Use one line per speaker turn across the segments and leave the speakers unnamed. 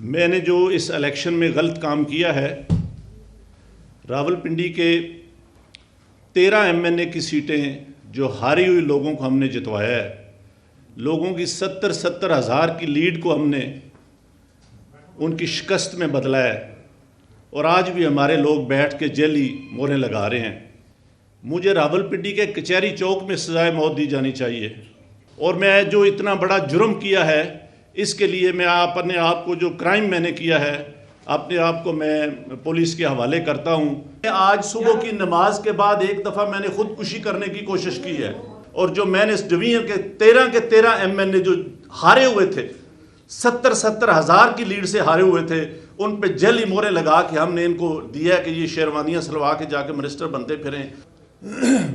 मैंने जो इस इलेक्शन में गलत काम किया है, रावलपिंडी के 13 एमएनए की सीटें जो हारी हुई लोगों को हमने जितवाया है, लोगों की 70 हज़ार की लीड को हमने उनकी शिकस्त में बदला है और आज भी हमारे लोग बैठ के जेली मोहरें लगा रहे हैं। मुझे रावलपिंडी के कचहरी चौक में सजाए मौत दी जानी चाहिए और मैं जो इतना बड़ा जुर्म किया है इसके लिए मैं अपने आप को, जो क्राइम मैंने किया है, अपने आप को मैं पुलिस के हवाले करता हूँ। आज सुबह की नमाज के बाद एक दफ़ा मैंने खुदकुशी करने की कोशिश की है और जो मैंने इस डिवीजन के 13 एमएनए जो हारे हुए थे, 70 हज़ार की लीड से हारे हुए थे, उन पे जेली मोहरें लगा के हमने इनको दिया कि ये शेरवानियाँ सलवा के जाके मिनिस्टर बनते फिरें।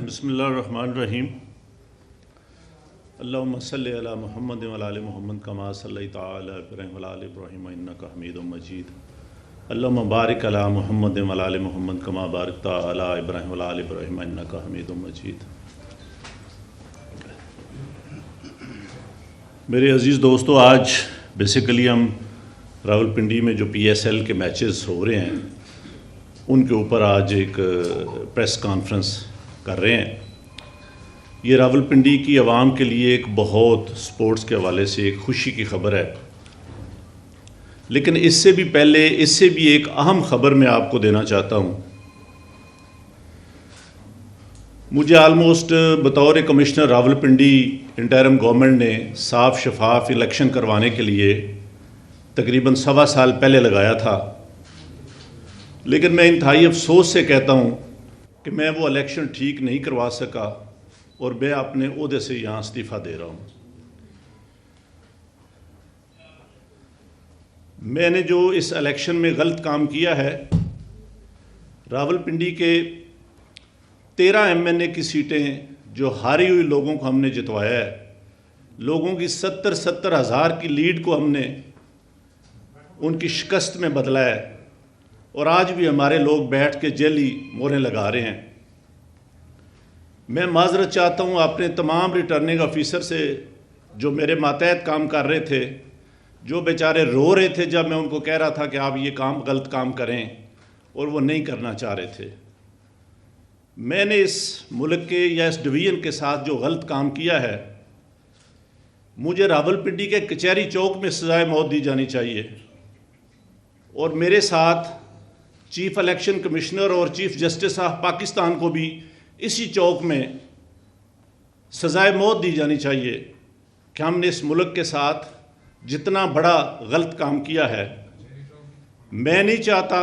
बिस्मिल्लाहिर्रहमानिर्रहीम। अल्लाहुम्मा सल्लि अला मुहम्मद व अला आलि मुहम्मद कमा सल्लैता अला इब्राहीम व अला आलि इब्राहीम इन्नका हमीदुम मजीद। अल्लाहुम्मा बारिक अला मुहम्मद व अला आलि मुहम्मद कमा बारकता अला इब्राहीम व अला आलि इब्राहीम इन्नका हमीदुम मजीद। मेरे अज़ीज़ दोस्तों, आज बेसिकली हम रावलपिंडी में जो PSL के मैचेस हो रहे हैं उनके ऊपर आज एक प्रेस कॉन्फ्रेंस कर रहे हैं। ये रावलपिंडी की आवाम के लिए एक बहुत स्पोर्ट्स के हवाले से एक खुशी की खबर है, लेकिन इससे भी पहले इससे भी एक अहम खबर मैं आपको देना चाहता हूँ। मुझे आलमोस्ट बतौर कमिश्नर रावलपिंडी इंटरिम गवर्नमेंट ने साफ शफाफ इलेक्शन करवाने के लिए तकरीबन 1.25 साल पहले लगाया था, लेकिन मैं इंतहाई अफसोस से कहता हूँ कि मैं वो इलेक्शन ठीक नहीं करवा सका और मैं अपने ओहदे से यहाँ इस्तीफ़ा दे रहा हूँ। मैंने जो इस इलेक्शन में गलत काम किया है, रावलपिंडी के 13 एमएनए की सीटें जो हारी हुई लोगों को हमने जितवाया है, लोगों की 70 हज़ार की लीड को हमने उनकी शिकस्त में बदला है और आज भी हमारे लोग बैठ के जेली मोहरें लगा रहे हैं। मैं माजरत चाहता हूँ अपने तमाम रिटर्निंग ऑफिसर से जो मेरे मातहत काम कर रहे थे, जो बेचारे रो रहे थे जब मैं उनको कह रहा था कि आप ये काम गलत काम करें और वो नहीं करना चाह रहे थे। मैंने इस मुल्क के या इस डिवीज़न के साथ जो गलत काम किया है, मुझे रावलपिंडी के कचहरी चौक में सजाए मौत दी जानी चाहिए और मेरे साथ चीफ इलेक्शन कमिश्नर और चीफ जस्टिस ऑफ पाकिस्तान को भी इसी चौक में सजाए मौत दी जानी चाहिए कि हमने इस मुल्क के साथ जितना बड़ा गलत काम किया है। मैं नहीं चाहता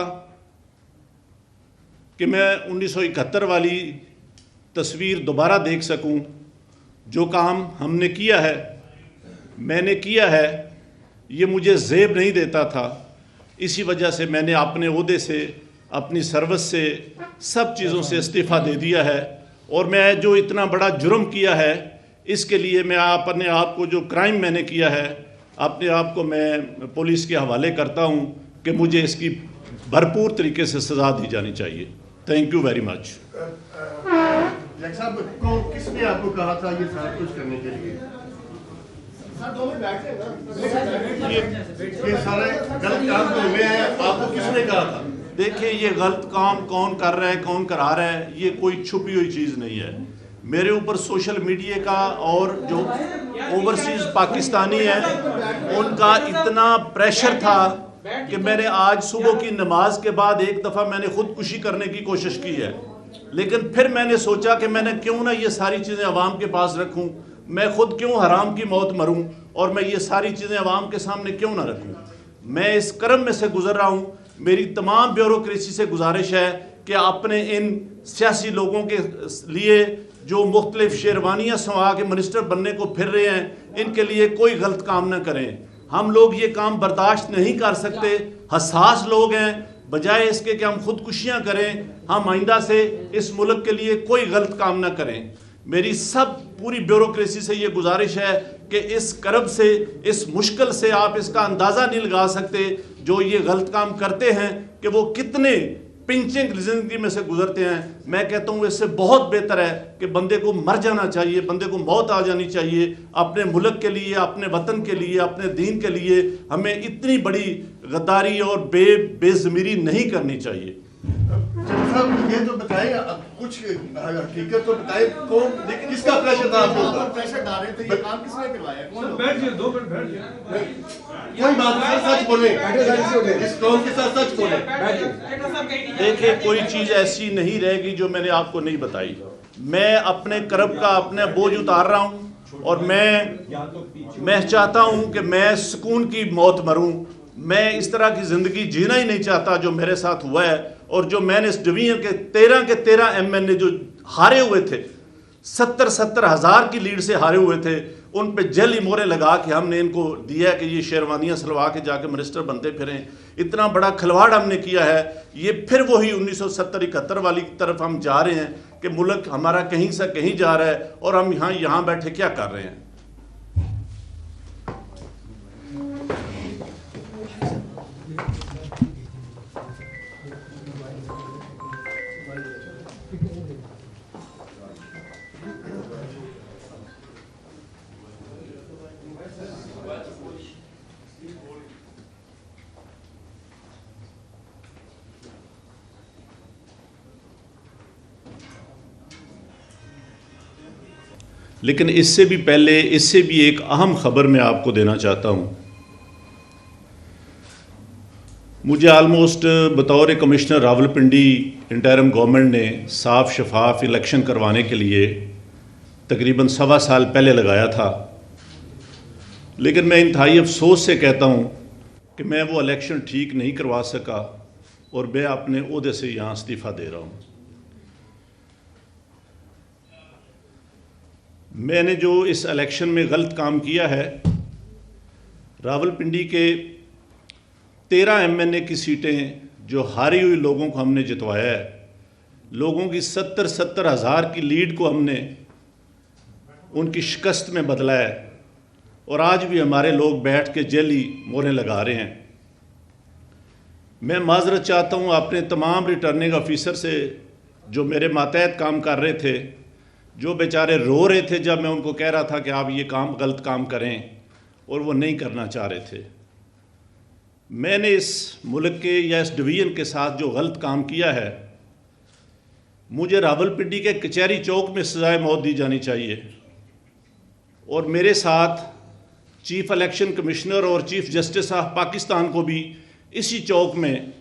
कि मैं 1971 वाली तस्वीर दोबारा देख सकूं। जो काम हमने किया है, मैंने किया है, ये मुझे ज़ेब नहीं देता था। इसी वजह से मैंने अपने ओहदे से, अपनी सर्विस से, सब चीज़ों से इस्तीफ़ा दे दिया है और मैं जो इतना बड़ा जुर्म किया है इसके लिए मैं अपने आप को, जो क्राइम मैंने किया है, अपने आप को मैं पुलिस के हवाले करता हूँ कि मुझे इसकी भरपूर तरीके से सज़ा दी जानी चाहिए। Thank you very much.
किसने आपको कहा था ये सारा कुछ करने के लिए? ये सारे गलत काम तो हुए हैं, आपको किसने कहा था?
देखिए, ये गलत काम कौन कर रहा है, कौन करा रहा है, ये कोई छुपी हुई चीज़ नहीं है। मेरे ऊपर सोशल मीडिया का और जो ओवरसीज़ पाकिस्तानी है उनका इतना प्रेशर था कि मैंने आज सुबह की नमाज के बाद एक दफ़ा मैंने खुदकुशी करने की कोशिश की है, लेकिन फिर मैंने सोचा कि मैंने क्यों ना ये सारी चीज़ें अवाम के पास रखूं, मैं खुद क्यों हराम की मौत मरूं और मैं ये सारी चीज़ें अवाम के सामने क्यों ना रखूं। मैं इस कर्म में से गुजर रहा हूं। मेरी तमाम ब्यूरोक्रेसी से गुजारिश है कि अपने इन सियासी लोगों के लिए जो मुख्तलिफ शेरवानियाँ संवा के मिनिस्टर बनने को फिर रहे हैं, इनके लिए कोई गलत काम ना करें। हम लोग ये काम बर्दाश्त नहीं कर सकते, हसास लोग हैं। बजाय इसके कि हम खुदकुशियाँ करें, हम आइंदा से इस मुल्क के लिए कोई गलत काम ना करें। मेरी पूरी ब्यूरोक्रेसी से ये गुजारिश है कि इस करब से, इस मुश्किल से आप इसका अंदाज़ा नहीं लगा सकते जो ये गलत काम करते हैं कि वो कितने पिंचिंग जिंदगी में से गुजरते हैं। मैं कहता हूँ इससे बहुत बेहतर है कि बंदे को मर जाना चाहिए, बंदे को मौत आ जानी चाहिए। अपने मुल्क के लिए, अपने वतन के लिए, अपने दीन के लिए हमें इतनी बड़ी गद्दारी और बेज़मीरी नहीं करनी चाहिए।
साहब ये तो बताएं, कुछ हकीकत तो बताएं, कौन किसका प्रेशर था आपके ऊपर?
प्रेशर डाल रहे थे, ये काम किसने करवाया? कौन?
बैठ जाइए, 2 मिनट बैठ जाइए।
कोई बात नहीं, सच बोले, इस टोन के साथ सच बोले।
देखिए, कोई चीज़ ऐसी नहीं रहेगी जो मैंने आपको नहीं बताई। मैं अपने कर्म का अपने बोझ उतार रहा हूँ और मैं चाहता हूँ कि मैं सुकून की मौत मरूँ। मैं इस तरह की ज़िंदगी जीना ही नहीं चाहता जो मेरे साथ हुआ है। और जो मैंने इस डिवीजन के 13 MNA जो हारे हुए थे, 70 हज़ार की लीड से हारे हुए थे, उन पे जली मोहरें लगा के हमने इनको दिया कि ये शेरवानियाँ सलवा के जाके मिनिस्टर बनते फिरें। इतना बड़ा खिलवाड़ हमने किया है। ये फिर वही 1970-71 वाली तरफ हम जा रहे हैं कि मुल्क हमारा कहीं से कहीं जा रहा है और हम यहाँ बैठे क्या कर रहे हैं। लेकिन इससे भी पहले, इससे भी एक अहम खबर मैं आपको देना चाहता हूँ। मुझे आलमोस्ट बतौर कमिश्नर रावलपिंडी इंटरिम गवर्नमेंट ने साफ शफाफ इलेक्शन करवाने के लिए तकरीबन 1.25 साल पहले लगाया था। लेकिन मैं इंतहाई अफसोस से कहता हूँ कि मैं वो इलेक्शन ठीक नहीं करवा सका और मैं अपने ओहदे से यहाँ इस्तीफ़ा दे रहा हूँ। मैंने जो इस इलेक्शन में गलत काम किया है, रावलपिंडी के 13 MNA की सीटें जो हारी हुई लोगों को हमने जितवाया है, लोगों की 70 हज़ार की लीड को हमने उनकी शिकस्त में बदला है और आज भी हमारे लोग बैठ के जेली मोहरें लगा रहे हैं। मैं माजरत चाहता हूँ अपने तमाम रिटर्निंग ऑफिसर से जो मेरे मातहत काम कर रहे थे, जो बेचारे रो रहे थे जब मैं उनको कह रहा था कि आप ये काम गलत काम करें और वो नहीं करना चाह रहे थे। मैंने इस मुल्क के या इस डिवीज़न के साथ जो गलत काम किया है, मुझे रावलपिंडी के कचहरी चौक में सज़ाए मौत दी जानी चाहिए और मेरे साथ चीफ इलेक्शन कमिश्नर और चीफ जस्टिस ऑफ पाकिस्तान को भी इसी चौक में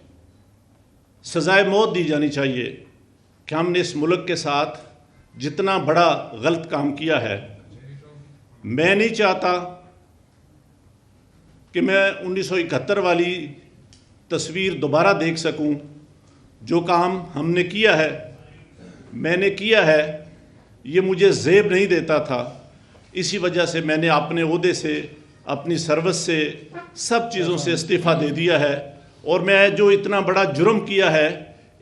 सज़ाए मौत दी जानी चाहिए कि हमने इस मुल्क के साथ जितना बड़ा गलत काम किया है। मैं नहीं चाहता कि मैं 1971 वाली तस्वीर दोबारा देख सकूं। जो काम हमने किया है, मैंने किया है, ये मुझे ज़ेब नहीं देता था। इसी वजह से मैंने अपने ओहदे से, अपनी सर्विस से, सब चीज़ों से इस्तीफ़ा दे दिया है। और मैं जो इतना बड़ा जुर्म किया है,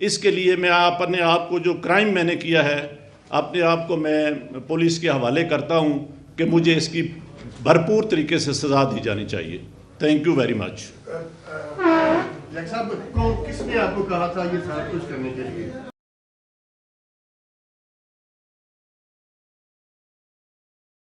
इसके लिए मैं अपने आप को, जो क्राइम मैंने किया है, अपने आप को मैं पुलिस के हवाले करता हूं कि मुझे इसकी भरपूर तरीके से सज़ा दी जानी चाहिए। Thank you very much.
साहब, किसने आपको कहा था ये सारा कुछ करने के लिए?